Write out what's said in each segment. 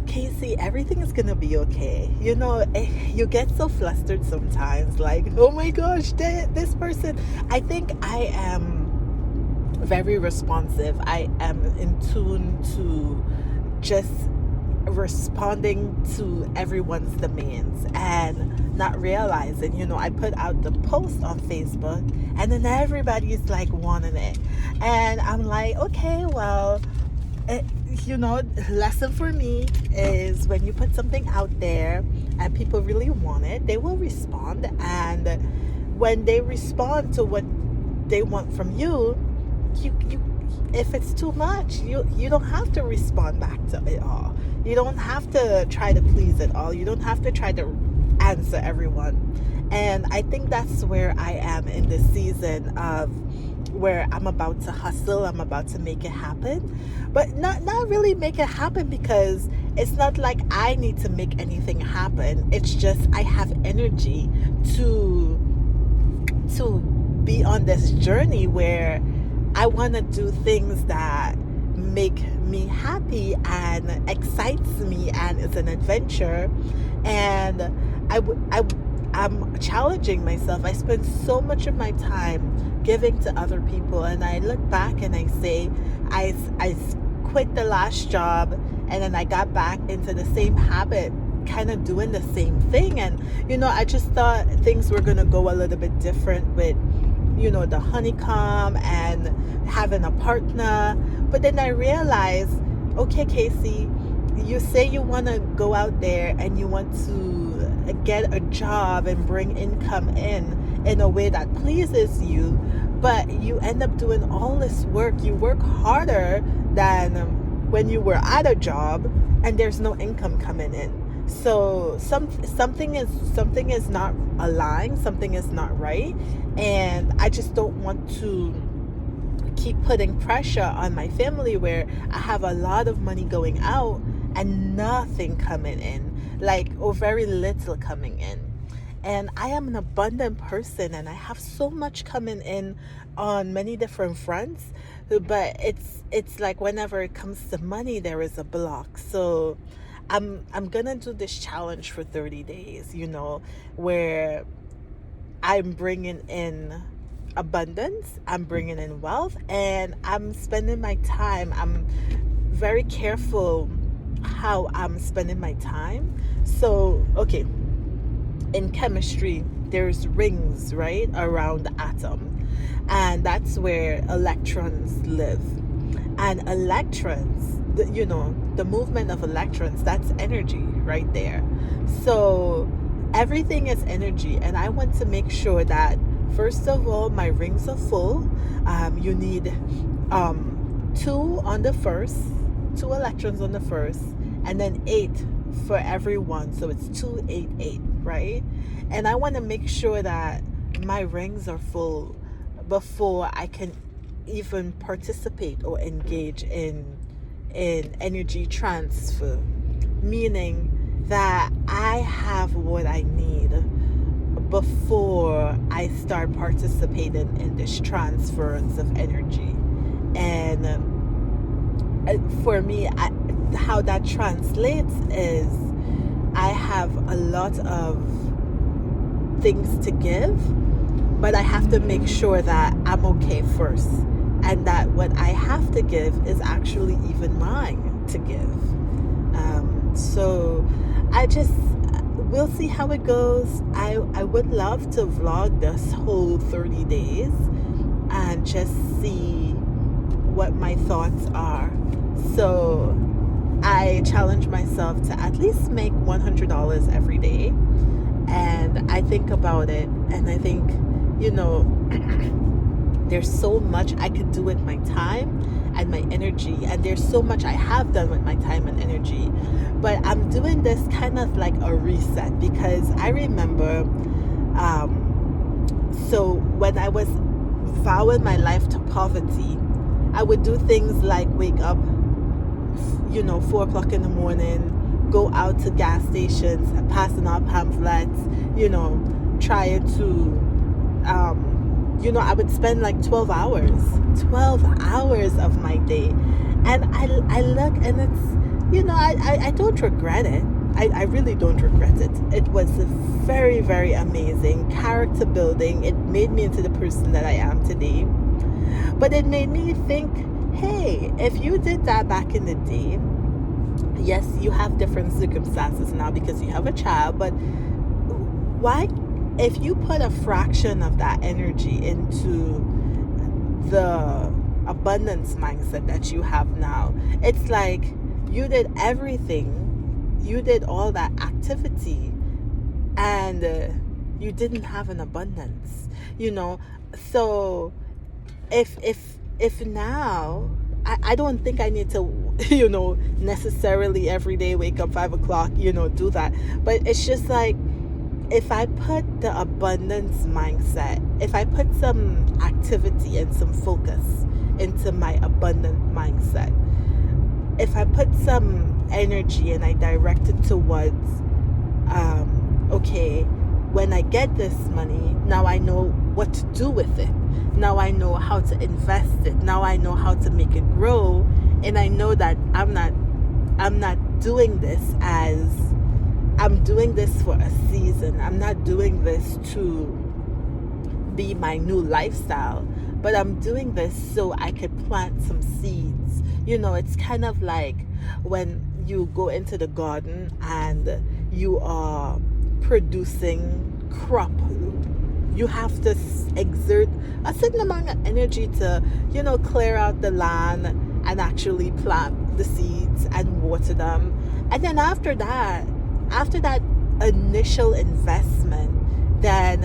Casey, everything is gonna be okay. You get so flustered sometimes, like, oh my gosh, this person. I think I am very responsive. I am in tune to just responding to everyone's demands and not realizing, I put out the post on Facebook and then everybody's like wanting it. And I'm like, okay, well, it, lesson for me is when you put something out there and people really want it, they will respond. And when they respond to what they want from you, you if it's too much, you don't have to respond back to it all. You don't have to try to please it all. You don't have to try to answer everyone. And I think that's where I am in this season of where I'm about to hustle, I'm about to make it happen. But not really make it happen, because it's not like I need to make anything happen. It's just I have energy to be on this journey where I want to do things that make me happy and excites me and is an adventure. And I'm challenging myself. I spend so much of my time giving to other people, and I look back and I say, I quit the last job and then I got back into the same habit, kind of doing the same thing. And I just thought things were going to go a little bit different with the honeycomb and having a partner. But then I realized, okay, Casey, you say you want to go out there and you want to get a job and bring income in a way that pleases you, but you end up doing all this work. You work harder than when you were at a job and there's no income coming in. So something is not aligned, something is not right, and I just don't want to keep putting pressure on my family where I have a lot of money going out and nothing coming in, or very little coming in. And I am an abundant person and I have so much coming in on many different fronts, but it's like whenever it comes to money there is a block. So I'm gonna do this challenge for 30 days, where I'm bringing in abundance, I'm bringing in wealth, and I'm spending my time. I'm very careful how I'm spending my time. So, okay, in chemistry, there's rings, right, around the atom, and that's where electrons live. And electrons, the movement of electrons, that's energy right there. So everything is energy, and I want to make sure that first of all my rings are full. You need two electrons on the first, and then 8 for every one, so it's 288, right? And I want to make sure that my rings are full before I can even participate or engage in energy transfer, meaning that I have what I need before I start participating in this transference of energy. And for me, how that translates is I have a lot of things to give, but I have to make sure that I'm okay first, and that what I have to give is actually even mine to give. So we'll see how it goes. I would love to vlog this whole 30 days and just see what my thoughts are. So I challenge myself to at least make $100 every day. And I think about it, and I think, there's so much I could do with my time and my energy, and there's so much I have done with my time and energy. But I'm doing this kind of like a reset, because I remember, so when I was vowing my life to poverty, I would do things like wake up, 4 o'clock in the morning, go out to gas stations, passing out pamphlets, trying to, I would spend like 12 hours of my day. And I look, and I don't regret it. I really don't regret it. It was very, very amazing character building. It made me into the person that I am today. But it made me think, hey, if you did that back in the day, yes, you have different circumstances now because you have a child, but why, if you put a fraction of that energy into the abundance mindset that you have now, it's like you did everything, you did all that activity, and you didn't have an abundance, so if now, I don't think I need to necessarily every day wake up 5 o'clock, do that. But it's just like, if I put the abundance mindset, if I put some activity and some focus into my abundant mindset, if I put some energy and I direct it towards, okay, when I get this money, now I know what to do with it. Now I know how to invest it. Now I know how to make it grow. And I know that I'm not doing this as, I'm doing this for a season. I'm not doing this to be my new lifestyle, but I'm doing this so I could plant some seeds. It's kind of like when you go into the garden and you are producing crop. You have to exert a certain amount of energy to, clear out the land and actually plant the seeds and water them. And then after that initial investment, then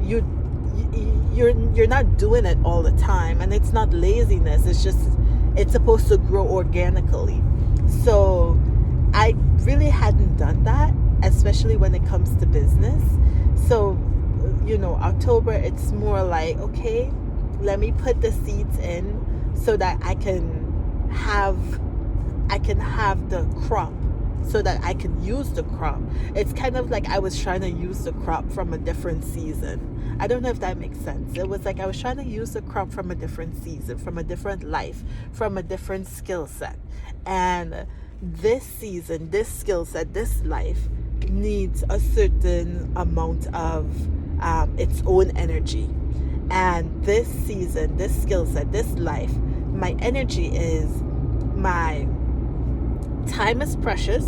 you're not doing it all the time, and it's not laziness. It's supposed to grow organically. So I really hadn't done that, especially when it comes to business. So October, it's more like, okay, let me put the seeds in so that I can have the crop, so that I can use the crop. It's kind of like I was trying to use the crop from a different season. I don't know if that makes sense. It was like I was trying to use the crop from a different season, from a different life, from a different skill set. And this season, this skill set, this life needs a certain amount of its own energy. And this season, this skill set, this life, my energy is, my time is precious,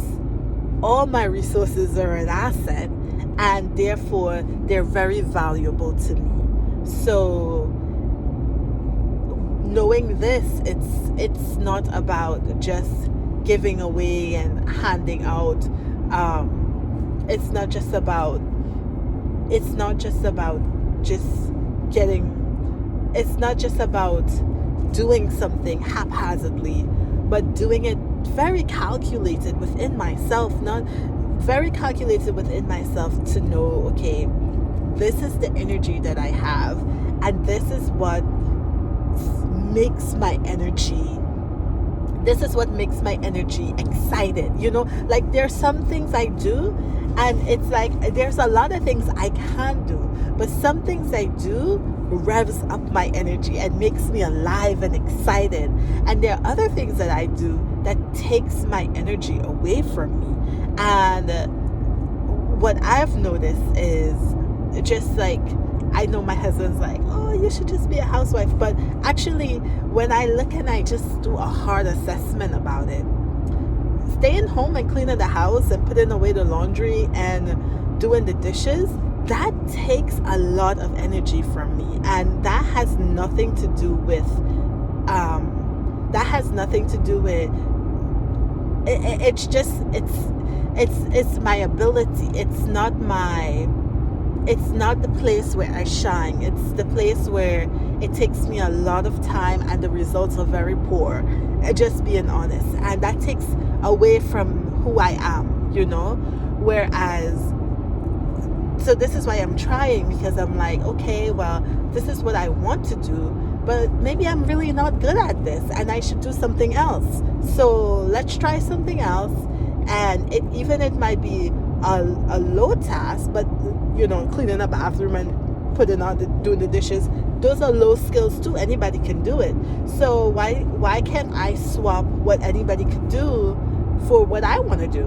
all my resources are an asset, and therefore they're very valuable to me. So knowing this, it's not about just giving away and handing out. It's not just about doing something haphazardly, but doing it very calculated within myself, to know, okay, this is the energy that I have, and this is what makes my energy excited. Like, there's some things I do, and it's like there's a lot of things I can do, but some things I do revs up my energy and makes me alive and excited, and there are other things that I do that takes my energy away from me. And what I've noticed is, just like, I know my husband's like, oh, you should just be a housewife, but actually, when I look and I just do a hard assessment about it, staying home and cleaning the house and putting away the laundry and doing the dishes, that takes a lot of energy from me. And that has nothing to do with it's my ability. It's not the place where I shine. It's the place where it takes me a lot of time and the results are very poor. Just being honest. And that takes away from who I am, Whereas, so this is why I'm trying, because I'm like, okay, well, this is what I want to do, but maybe I'm really not good at this and I should do something else. So let's try something else. And it might be a low task, but cleaning a bathroom and doing the dishes, those are low skills too. Anybody can do it. So why can't I swap what anybody could do for what I want to do,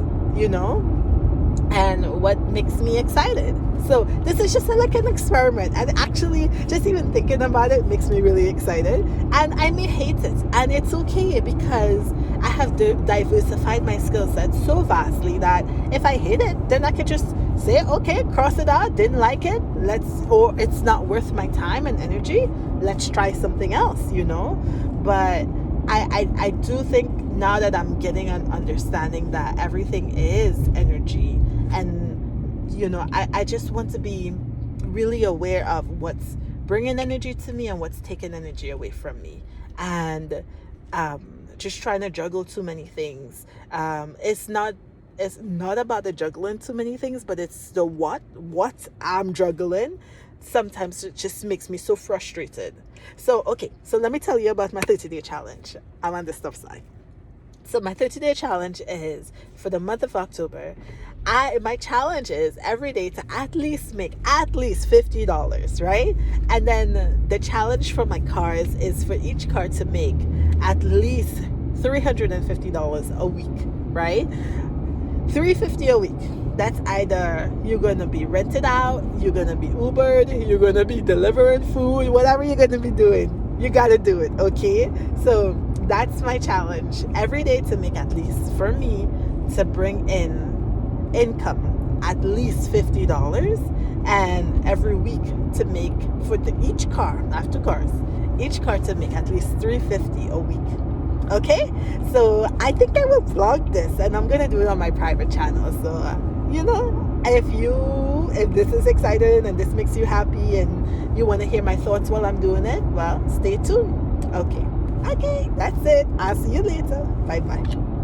and what makes me excited. So this is just like an experiment, and actually just even thinking about it makes me really excited. And I may hate it, and it's okay, because I have diversified my skill set so vastly that if I hate it, then I could just say, okay, cross it out, didn't like it, or it's not worth my time and energy, let's try something else. But I do think now that I'm getting an understanding that everything is energy, and I just want to be really aware of what's bringing energy to me and what's taking energy away from me, and just trying to juggle too many things. It's not about the juggling too many things, but it's the what I'm juggling. Sometimes it just makes me so frustrated. So let me tell you about my 30-day challenge. I'm on the stop sign. So my 30-day challenge is for the month of October. My challenge is every day to at least make at least $50, right? And then the challenge for my cars is for each car to make at least $350 a week, right? $350 a week. That's either you're going to be rented out, you're going to be Ubered, you're going to be delivering food, whatever you're going to be doing, you got to do it, okay? So that's my challenge. Every day to make at least, for me, to bring in income at least $50, and every week to make for each car, after cars, each car to make at least $350 a week. Okay, so I think I will vlog this, and I'm gonna do it on my private channel. So if this is exciting and this makes you happy and you want to hear my thoughts while I'm doing it, well, stay tuned. Okay, that's it. I'll see you later. Bye bye.